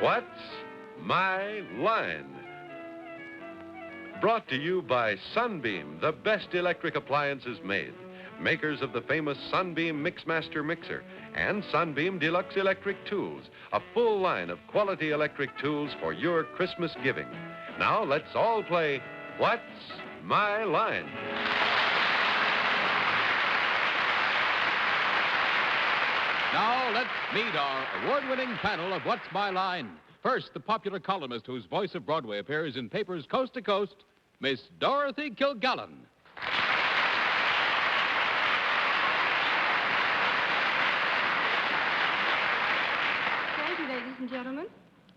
What's My Line? Brought to you by Sunbeam, the best electric appliances made. Makers of the famous Sunbeam Mixmaster Mixer and Sunbeam Deluxe Electric Tools, a full line of quality electric tools for your Christmas giving. Now let's all play What's My Line? Now let's meet our award-winning panel of What's My Line. First, the popular columnist whose voice of Broadway appears in papers coast to coast, Miss Dorothy Kilgallen. Thank you, ladies and gentlemen.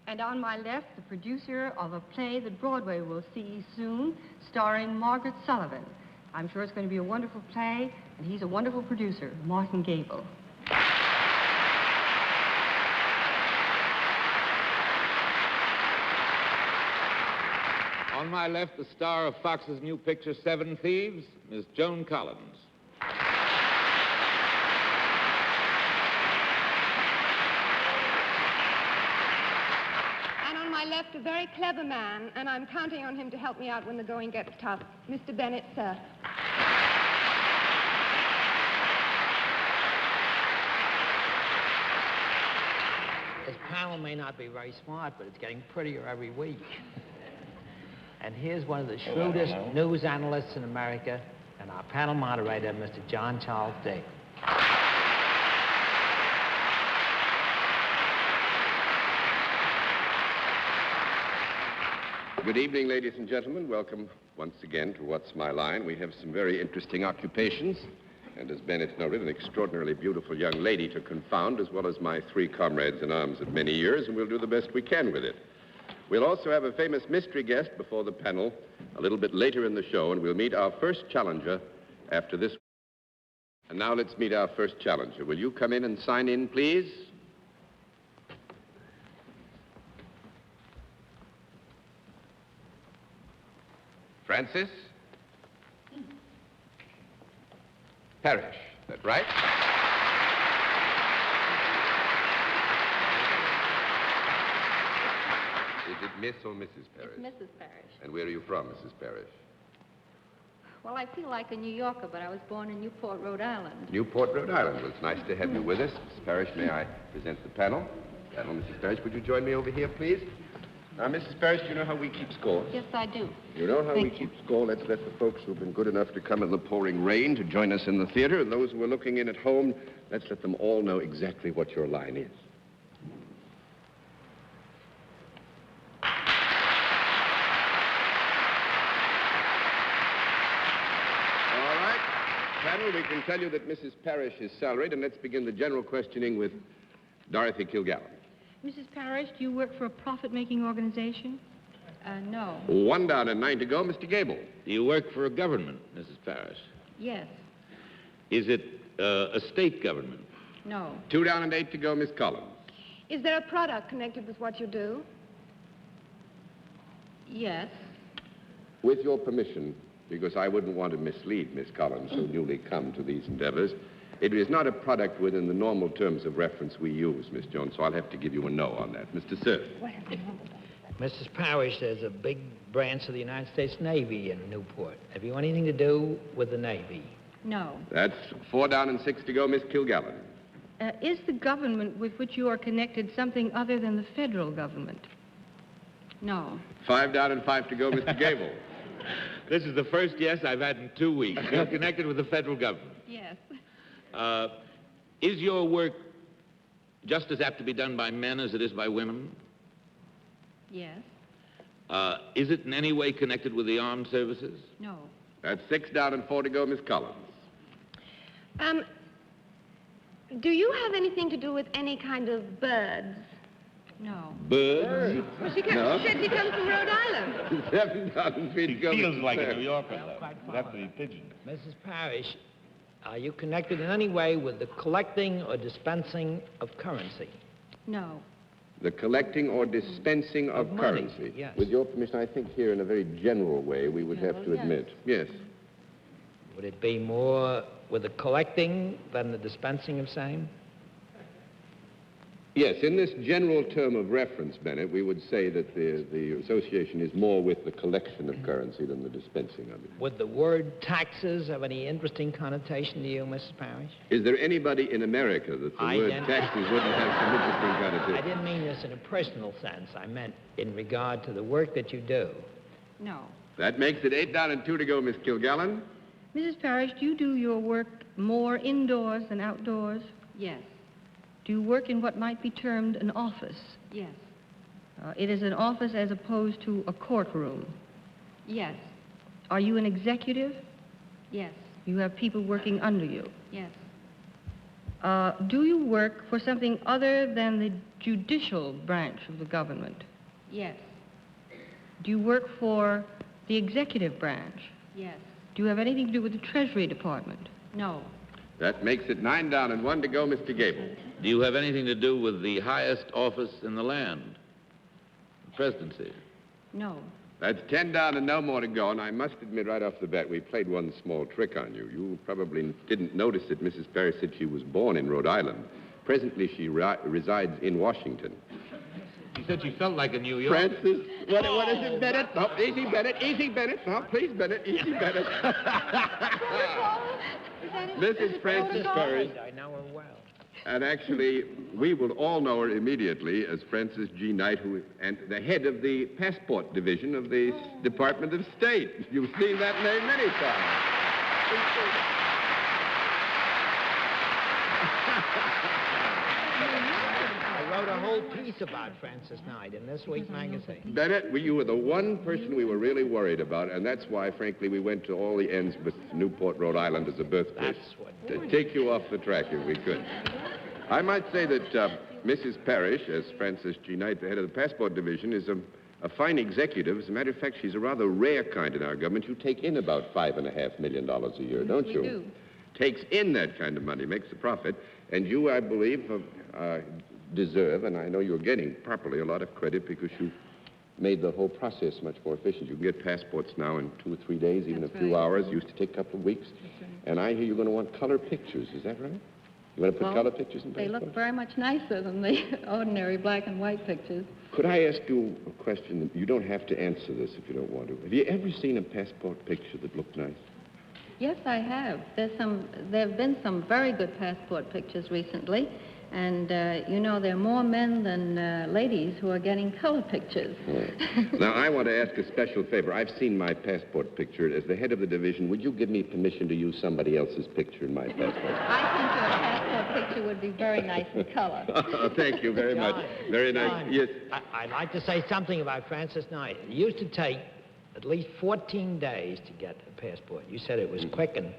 And on my left, the producer of a play that Broadway will see soon, starring Margaret Sullivan. I'm sure it's going to be a wonderful play, and he's a wonderful producer, Martin Gabel. On my left, the star of Fox's new picture, Seven Thieves, Miss Joan Collins. And on my left, a very clever man, and I'm counting on him to help me out when the going gets tough, Mr. Bennett, Cerf. This panel may not be very smart, but it's getting prettier every week. And here's one of the shrewdest news analysts in America, and our panel moderator, Mr. John Charles Dick. Good evening, ladies and gentlemen. Welcome once again to What's My Line. We have some very interesting occupations, and as Bennett noted, an extraordinarily beautiful young lady to confound, as well as my three comrades in arms of many years, and we'll do the best we can with it. We'll also have a famous mystery guest before the panel a little bit later in the show, and we'll meet our first challenger after this. And now let's meet our first challenger. Will you come in and sign in, please? Francis? Parrish, is that right? Is it Miss or Mrs. Parrish? It's Mrs. Parrish. And where are you from, Mrs. Parrish? Well, I feel like a New Yorker, but I was born in Newport, Rhode Island. Newport, Rhode Island. Well, it's nice to have you with us. Mrs. Parrish, may I present the panel? Mrs. Parrish, would you join me over here, please? Now, Mrs. Parrish, do you know how we keep score? Yes, I do. You know how Thank we you. keep score? Let's let the folks who've been good enough to come in the pouring rain to join us in the theater, and those who are looking in at home, let's let them all know exactly what your line is. Panel, we can tell you that Mrs. Parrish is salaried, and let's begin the general questioning with Dorothy Kilgallen. Mrs. Parrish, do you work for a profit-making organization? No. One down and 9 to go, Mr. Gabel. Do you work for a government, Mrs. Parrish? Yes. Is it a state government? No. 2 down and 8 to go, Miss Collins. Is there a product connected with what you do? Yes. With your permission, because I wouldn't want to mislead Miss Collins, so newly come to these endeavors, it is not a product within the normal terms of reference we use, Miss Jones, so I'll have to give you a no on that. Mr. Cerf. Mrs. Parrish, there's a big branch of the United States Navy in Newport. Have you anything to do with the Navy? No. That's 4 down and 6 to go, Miss Kilgallen. Is the government with which you are connected something other than the federal government? No. 5 down and 5 to go, Mr. Gabel. This is the first yes I've had in 2 weeks. You're connected with the federal government. Yes. Is your work just as apt to be done by men as it is by women? Yes. Is it in any way connected with the armed services? No. That's 6 down and 4 to go, Miss Collins. Do you have anything to do with any kind of birds? No. Birds? Well, she said she comes from Rhode Island. 7 down and 3 to go, Feels Mr. like Cerf. a New Yorker, though. quite It'd have to be pigeon. Mrs. Parrish, are you connected in any way with the collecting or dispensing of currency? No. The collecting or dispensing of money, currency. yes. With your permission, I think here in a very general way we would have to Yes. admit. Yes. Would it be more with the collecting than the dispensing of same? Yes, in this general term of reference, Bennett, we would say that the association is more with the collection of currency than the dispensing of it. Would the word taxes have any interesting connotation to you, Mrs. Parrish? Is there anybody in America that the word taxes wouldn't have some interesting connotation? I didn't mean this in a personal sense. I meant in regard to the work that you do. No. That makes it 8 down and 2 to go, Miss Kilgallen. Mrs. Parrish, do you do your work more indoors than outdoors? Yes. Do you work in what might be termed an office? Yes. It is an office as opposed to a courtroom. Yes. Are you an executive? Yes. You have people working under you. Yes. Do you work for something other than the judicial branch of the government? Yes. Do you work for the executive branch? Yes. Do you have anything to do with the Treasury Department? No. That makes it 9 down and 1 to go, Mr. Gabel. Do you have anything to do with the highest office in the land? The presidency? No. That's 10 down and no more to go, and I must admit right off the bat, we played one small trick on you. You probably didn't notice that Mrs. Parrish said she was born in Rhode Island. Presently, she resides in Washington. She said she felt like a New Yorker. Francis, what is it, Bennett? No, easy, Bennett, easy, Bennett. No, please, Bennett, easy, Bennett. Mrs. Francis Parrish. I know her well. And actually, we will all know her immediately as Frances G. Knight, and the head of the passport division of the Department of State. You've seen that name many times. I wrote a whole piece about Francis Knight in this week's magazine. Bennett, you were the one person we were really worried about, and that's why, frankly, we went to all the ends with Newport, Rhode Island as a birthplace. That's what... To take you off the track if we could. I might say that Mrs. Parrish, as Frances G. Knight, the head of the passport division, is a fine executive. As a matter of fact, she's a rather rare kind in our government. You take in about $5.5 million a year, don't you? We do. Takes in that kind of money, makes a profit. And you, I believe, deserve, and I know you're getting properly a lot of credit because you made the whole process much more efficient. You can get passports now in 2 or 3 days, even That's a few right. hours. Used to take a couple of weeks. And I hear you're going to want color pictures. Is that right? You want to put color pictures in They passports? look very much nicer than the ordinary black and white pictures. Could I ask you a question? You don't have to answer this if you don't want to. Have you ever seen a passport picture that looked nice? Yes, I have. There have been some very good passport pictures recently. And, you know, there are more men than ladies who are getting color pictures. Now, I want to ask a special favor. I've seen my passport picture. As the head of the division, would you give me permission to use somebody else's picture in my passport? I think your passport picture would be very nice in color. Thank you very much. Very nice. John, Yes. I'd like to say something about Francis Knight. It used to take at least 14 days to get a passport. You said it was quick, and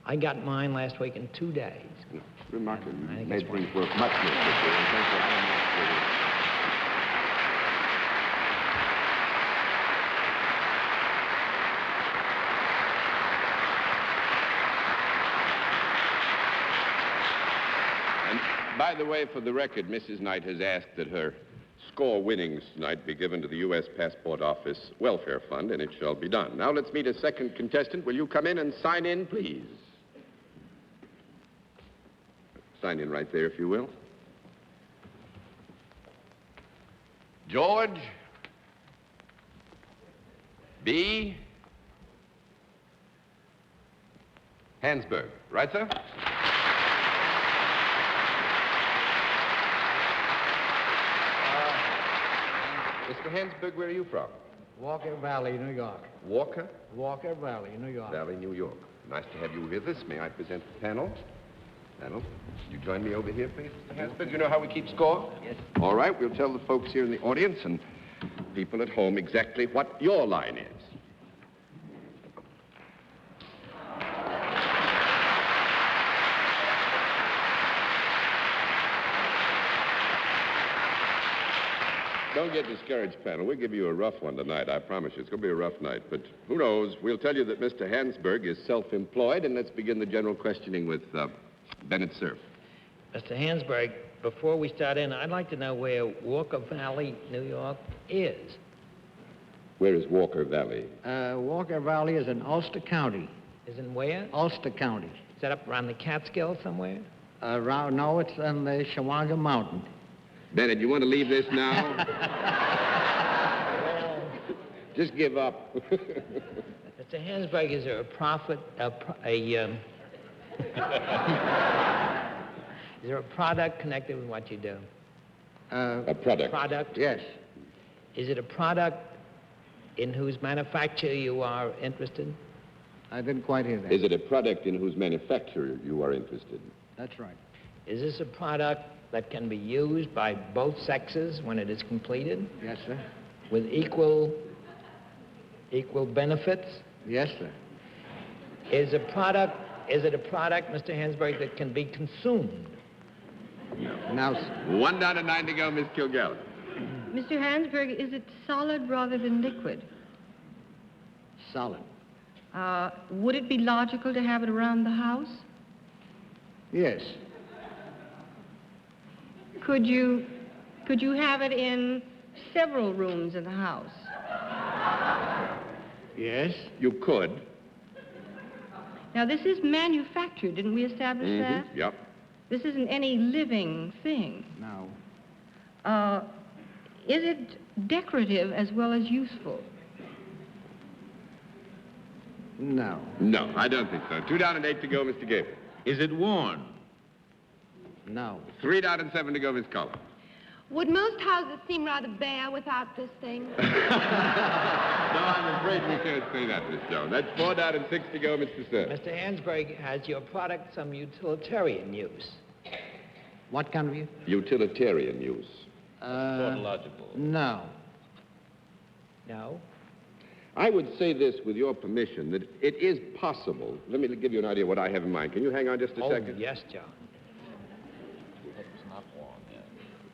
I got mine last week in 2 days. Remarkable. I think Made it's things work much more quickly. And thank you. And by the way, for the record, Mrs. Knight has asked that her score winnings tonight be given to the U.S. Passport Office Welfare Fund, and it shall be done. Now let's meet a second contestant. Will you come in and sign in, please? Sign in right there, if you will. George B. Hands Berg. Right, sir? Mr. Hands Berg, where are you from? Walker Valley, New York. Walker Walker Valley, New York. Valley, New York. Nice to have you with us. May I present the panel? Panel, you join me over here, please, Mr. Hansford. You know how we keep score? Yes. All right, we'll tell the folks here in the audience and people at home exactly what your line is. Don't get discouraged, panel. We'll give you a rough one tonight, I promise you. It's going to be a rough night, but who knows? We'll tell you that Mr. Hansberg is self-employed, and let's begin the general questioning with Bennett Cerf. Mr. Hansberg, before we start in, I'd like to know where Walker Valley, New York is. Where is Walker Valley? Walker Valley is in Ulster County. Is in where? Ulster County. Is that up around the Catskills somewhere? No, it's in the Shawanga Mountain. Bennett, you want to leave this now? Just give up. Mr. Hands Berg, is there a profit, is there a product connected with what you do? A product. Product? Yes. Is it a product in whose manufacture you are interested? I didn't quite hear that. Is it a product in whose manufacture you are interested? That's right. Is this a product that can be used by both sexes when it is completed Yes, sir. with equal benefits? Yes, sir. Is it a product, Mr. Hansberg, that can be consumed? Now, 1 down and 9 to go, Miss Kilgallen. Mr. Hansberg, is it solid rather than liquid? solid. Would it be logical to have it around the house? Yes. Could you have it in several rooms in the house? Yes. You could. Now, this is manufactured. Didn't we establish that? Yep. This isn't any living thing. No. Is it decorative as well as useful? No. No, I don't think so. 2 down and 8 to go, Mr. Gabel. Is it worn? No. 3 down and 7 to go, Miss Collins. Would most houses seem rather bare without this thing? No, I'm afraid we can't say that, Miss Jones. That's 4 down and 6 to go, Mr. Cerf. Mr. Hansberg, has your product some utilitarian use? What kind of use? Utilitarian use. Tautological. No. No? I would say this, with your permission, that it is possible. Let me give you an idea of what I have in mind. Can you hang on just a second? Yes, John. It's not worn, yeah.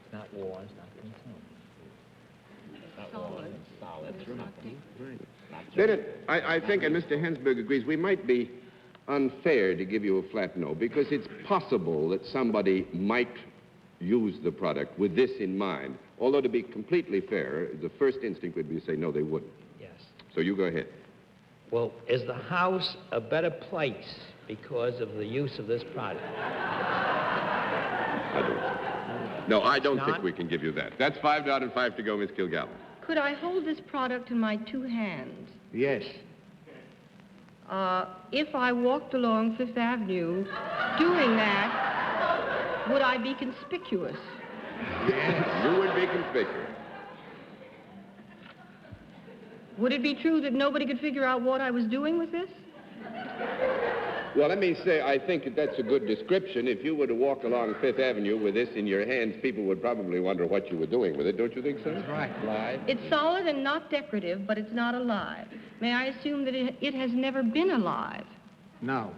It's not worn, it's not consumed. It's not worn, it's solid. It's not Bennett, I think, and Mr. Hansberg agrees, we might be unfair to give you a flat no, because it's possible that somebody might use the product with this in mind. Although, to be completely fair, the first instinct would be to say, no, they wouldn't. Yes. So you go ahead. Well, is the house a better place because of the use of this product? I don't. No, I don't think we can give you that. That's 5 down and 5 to go, Miss Kilgallen. Could I hold this product in my 2 hands? Yes. If I walked along Fifth Avenue doing that, would I be conspicuous? Yes. You would be conspicuous. Would it be true that nobody could figure out what I was doing with this? Well, let me say, I think that's a good description. If you were to walk along Fifth Avenue with this in your hands, people would probably wonder what you were doing with it. Don't you think so? That's right. Live. It's solid and not decorative, but it's not alive. May I assume that it has never been alive? No.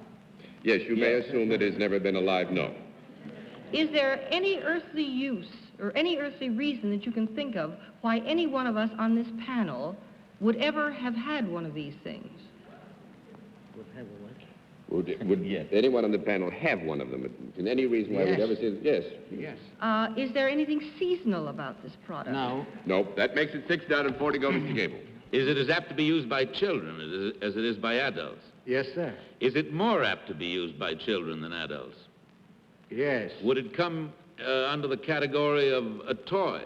Yes, you may assume that it's never been alive, no. Is there any earthly use or any earthly reason that you can think of why any one of us on this panel would ever have had one of these things? Would anyone on the panel have one of them? In any reason why we'd ever say yes? Yes. Is there anything seasonal about this product? No. Nope. That makes it 6 down and 4 to go, Mr. Gabel. Is it as apt to be used by children as it is by adults? Yes, sir. Is it more apt to be used by children than adults? Yes. Would it come under the category of a toy?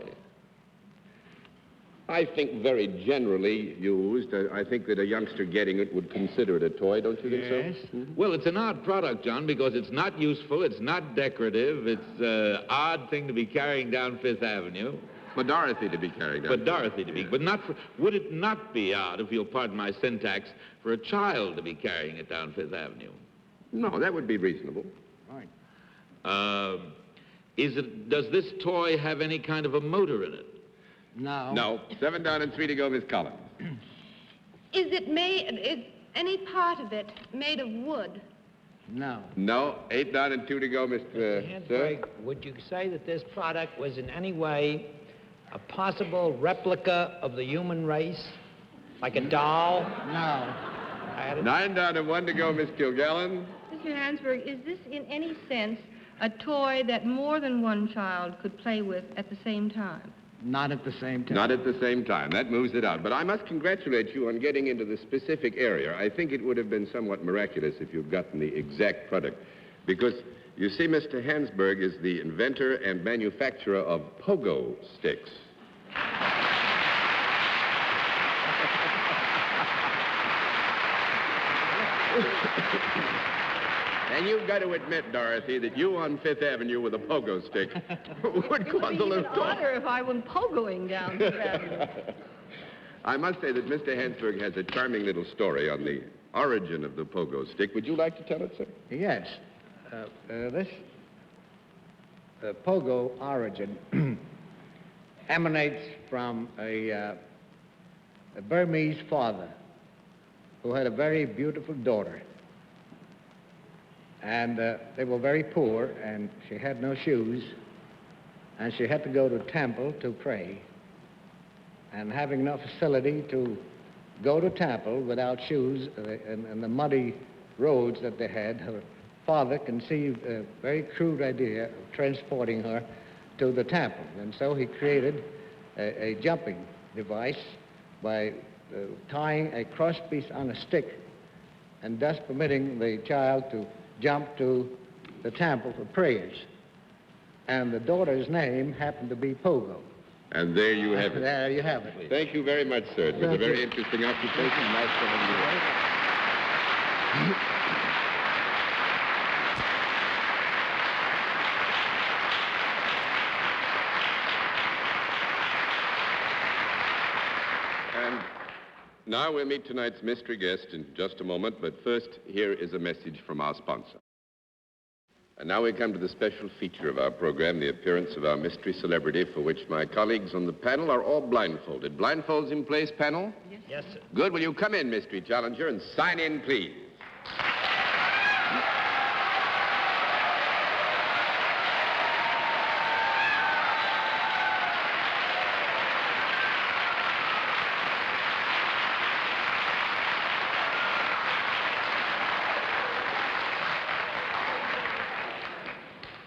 I think very generally used. I think that a youngster getting it would consider it a toy, don't you think so? Yes. Well, it's an odd product, John, because it's not useful, it's not decorative, it's an odd thing to be carrying down Fifth Avenue. For Dorothy to be carried out. For Dorothy to be, but not for, would it not be odd, if you'll pardon my syntax, for a child to be carrying it down Fifth Avenue? No, that would be reasonable. Right. Does this toy have any kind of a motor in it? No. No. 7 down and 3 to go, Miss Collins. Is any part of it made of wood? No. No. 8 down and 2 to go, Mr. Cerf. Hansberg, would you say that this product was in any way a possible replica of the human race? Like a doll? No. 9 down and 1 to go, Miss Kilgallen. Mr. Hansberg, is this in any sense a toy that more than one child could play with at the same time? Not at the same time. Not at the same time. That moves it out. But I must congratulate you on getting into the specific area. I think it would have been somewhat miraculous if you'd gotten the exact product. Because You see, Mr. Hands Berg is the inventor and manufacturer of pogo sticks. And you've got to admit, Dorothy, that you on Fifth Avenue with a pogo stick would cause a little talk. Honor if I went pogoing down Fifth Avenue. I must say that Mr. Hands Berg has a charming little story on the origin of the pogo stick. Would you like to tell it, sir? Yes. This pogo origin emanates from a Burmese father who had a very beautiful daughter. And they were very poor, and she had no shoes, and she had to go to temple to pray. And having no facility to go to temple without shoes and the muddy roads that they had, her father conceived a very crude idea of transporting her to the temple. And so he created a jumping device by tying a crosspiece on a stick and thus permitting the child to jump to the temple for prayers. And the daughter's name happened to be Pogo. And there you have it. There you have it. Thank you very much, sir. It was a very interesting occupation. Nice to have you. And now we'll meet tonight's mystery guest in just a moment, but first, here is a message from our sponsor. And now we come to the special feature of our program, the appearance of our mystery celebrity, for which my colleagues on the panel are all blindfolded. Blindfolds in place, panel? Yes, sir. Good. Will you come in, mystery challenger, and sign in, please?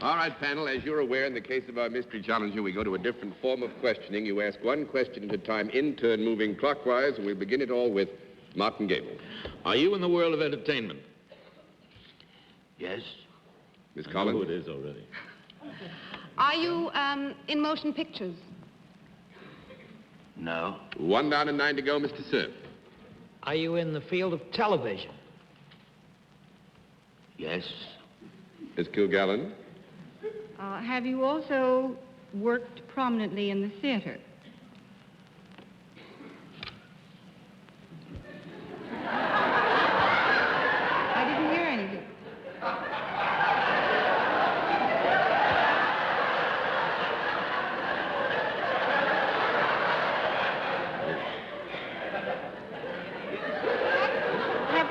All right, panel, as you're aware, in the case of our mystery challenger, we go to a different form of questioning. You ask one question at a time, in turn, moving clockwise, and we'll begin it all with Martin Gabel. Are you in the world of entertainment? Yes. Miss I know Collins? who it is already. Are you in motion pictures? No. 1 down and 9 to go, Mr. Cerf. Are you in the field of television? Yes. Miss Kilgallen? Have you also worked prominently in the theater? I didn't hear anything.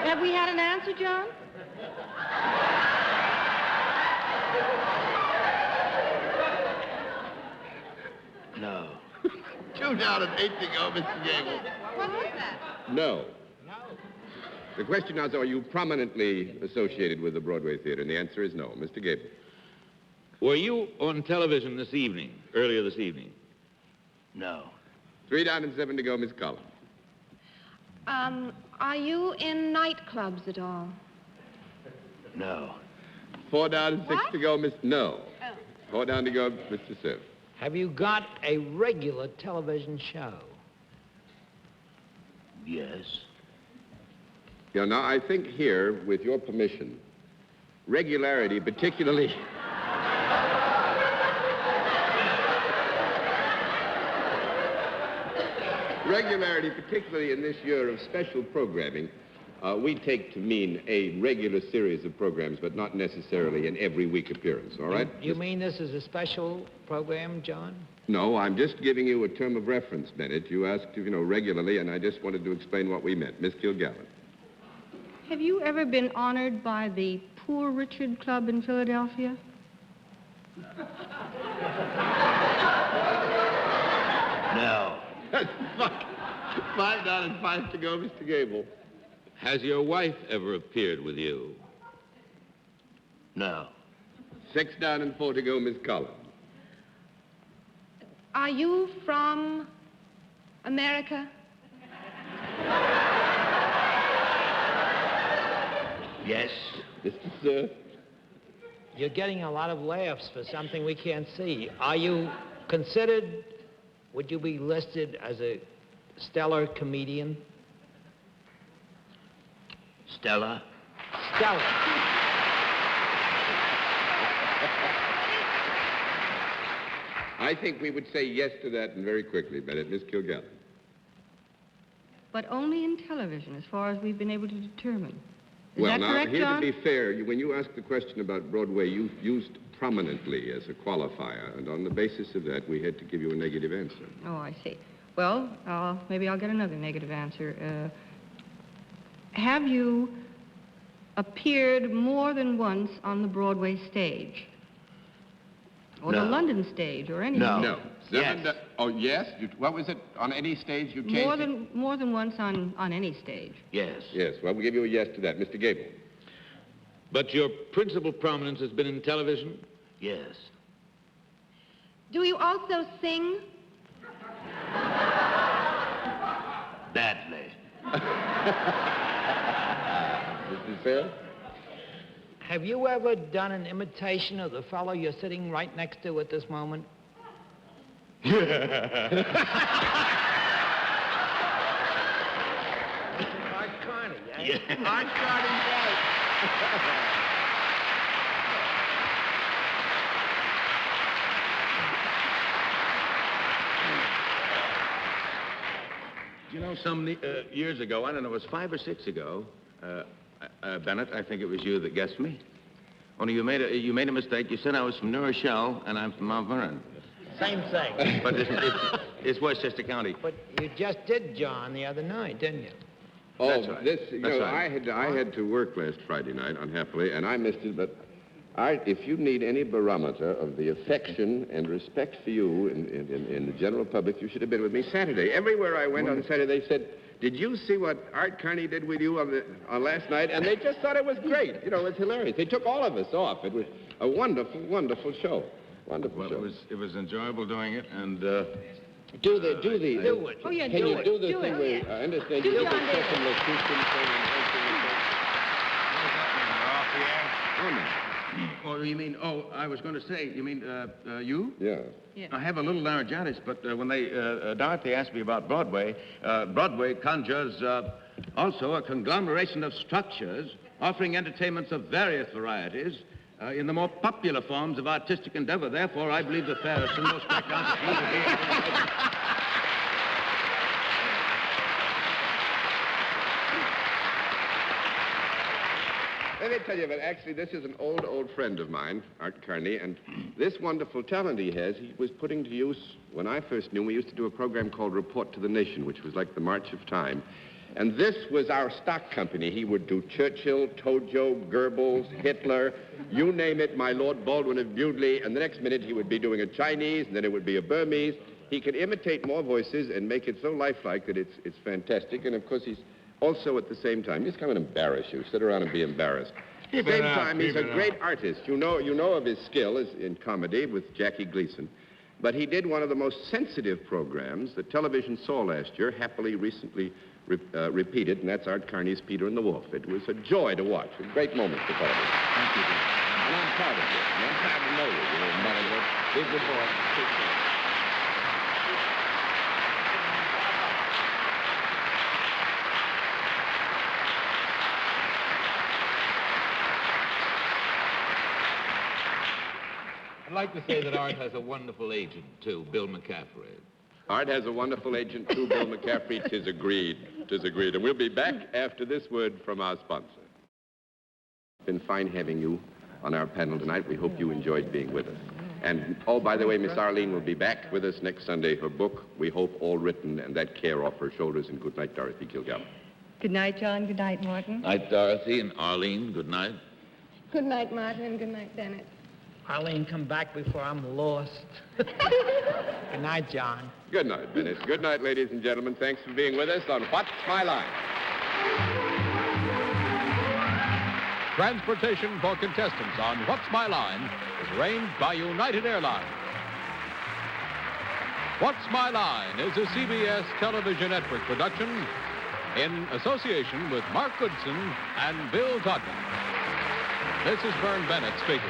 Have we had an answer, John? No. 2 down and 8 to go, Mr. Gabel. What was that? No. The question now is, are you prominently associated with the Broadway theater? And the answer is no. Mr. Gabel. Were you on television this evening, earlier this evening? No. 3 down and 7 to go, Miss Collins. Are you in nightclubs at all? No. 4 down and 6 What? to go, Miss... No. Oh. 4 down to go, Mr. Cerf. Have you got a regular television show? Yes. Yeah, now, I think here, with your permission, regularity, particularly... regularity, particularly in this year of special programming, we take to mean a regular series of programs, but not necessarily an every week appearance, all right? You mean this is a special program, John? No, I'm just giving you a term of reference, Bennett. You asked, regularly, and I just wanted to explain what we meant. Miss Kilgallen. Have you ever been honored by the Poor Richard Club in Philadelphia? No. 5 down and 5 to go, Mr. Gabel. Has your wife ever appeared with you? No. 6 down and 4 to go, Miss Collins. Are you from America? Yes. Mr. Cerf. You're getting a lot of laughs for something we can't see. Are you considered, would you be listed as a stellar comedian? Stella? Stellar. I think we would say yes to that, and very quickly, Bennett. Miss Kilgallen. But only in television, as far as we've been able to determine. Is Well, that now, correct, here John? to be fair, when you asked the question about Broadway, you used prominently as a qualifier, and on the basis of that, we had to give you a negative answer. Oh, I see. Well, maybe I'll get another negative answer. Have you appeared more than once on the Broadway stage? Or the No. London stage, or any No. stage? No. Yes. Oh, yes? What was it? On any stage you changed it? More than once on any stage. Yes. Yes, well, we'll give you a yes to that. Mr. Gabel. But your principal prominence has been in television? Yes. Do you also sing? Badly. Mrs. Fair? Have you ever done an imitation of the fellow you're sitting right next to at this moment? Art Carney, eh? Yeah. Art Carney's right. You know, some years ago, I don't know, it was 5 or 6 ago, Bennett, I think it was you that guessed me. Only you made a mistake. You said I was from New Rochelle, and I'm from Mount Vernon. Same thing. But it's Westchester County. But you just did John the other night, didn't you? Oh, That's right. this, That's right. I had to work last Friday night, unhappily, and I missed it, but if you need any barometer of the affection and respect for you in the general public, you should have been with me Saturday. Everywhere I went on Saturday, they said, did you see what Art Carney did with you on last night? And they just thought it was great. You know, it was hilarious. They took all of us off. It was a wonderful, wonderful show. Wonderful Well, show. it was enjoyable doing it, and Do it. Oh, yeah, Can do you it. do the Do thing it. where, I understand Do you did the John Davis. second locution thing and Oh, no. Oh, you mean, I was going to say, you mean, you? yeah. Yeah. I have a little laryngitis, but when Dorothy asked me about Broadway, Broadway conjures also a conglomeration of structures offering entertainments of various varieties in the more popular forms of artistic endeavor. Therefore, I believe the fairest and most correct answer to you would be... Let me tell you, but actually, this is an old friend of mine, Art Carney, and this wonderful talent he has, he was putting to use, when I first knew him, we used to do a program called Report to the Nation, which was like the March of Time. And this was our stock company. He would do Churchill, Tojo, Goebbels, Hitler, you name it, my Lord Baldwin of Bewdley, and the next minute he would be doing a Chinese, and then it would be a Burmese. He could imitate more voices and make it so lifelike that it's fantastic, and of course he's also, at the same time, he's come and embarrass you. Sit around and be embarrassed. At the same time, he's a great artist. You know of his skill in comedy with Jackie Gleason. But he did one of the most sensitive programs that television saw last year, happily recently repeated, and that's Art Carney's Peter and the Wolf. It was a joy to watch, a great moment for television. Thank you. And I'm proud of you. And I'm proud to know you. You know, Mother, big good boy. Big boy. I'd like to say that Art has a wonderful agent, too, Bill McCaffrey. Art has a wonderful agent, too, Bill McCaffrey. 'Tis agreed. 'Tis agreed. And we'll be back after this word from our sponsor. It's been fine having you on our panel tonight. We hope you enjoyed being with us. And, oh, by the way, Miss Arlene will be back with us next Sunday. Her book, we hope, all written, and that care off her shoulders. And good night, Dorothy Kilgallen. Good night, John. Good night, Martin. Night, Dorothy and Arlene. Good night. Good night, Martin, and good night, Bennett. Arlene, come back before I'm lost. Good night, John. Good night, Bennett. Good night, ladies and gentlemen. Thanks for being with us on What's My Line? Transportation for contestants on What's My Line is arranged by United Airlines. What's My Line is a CBS television network production in association with Mark Goodson and Bill Todman. This is Vern Bennett speaking.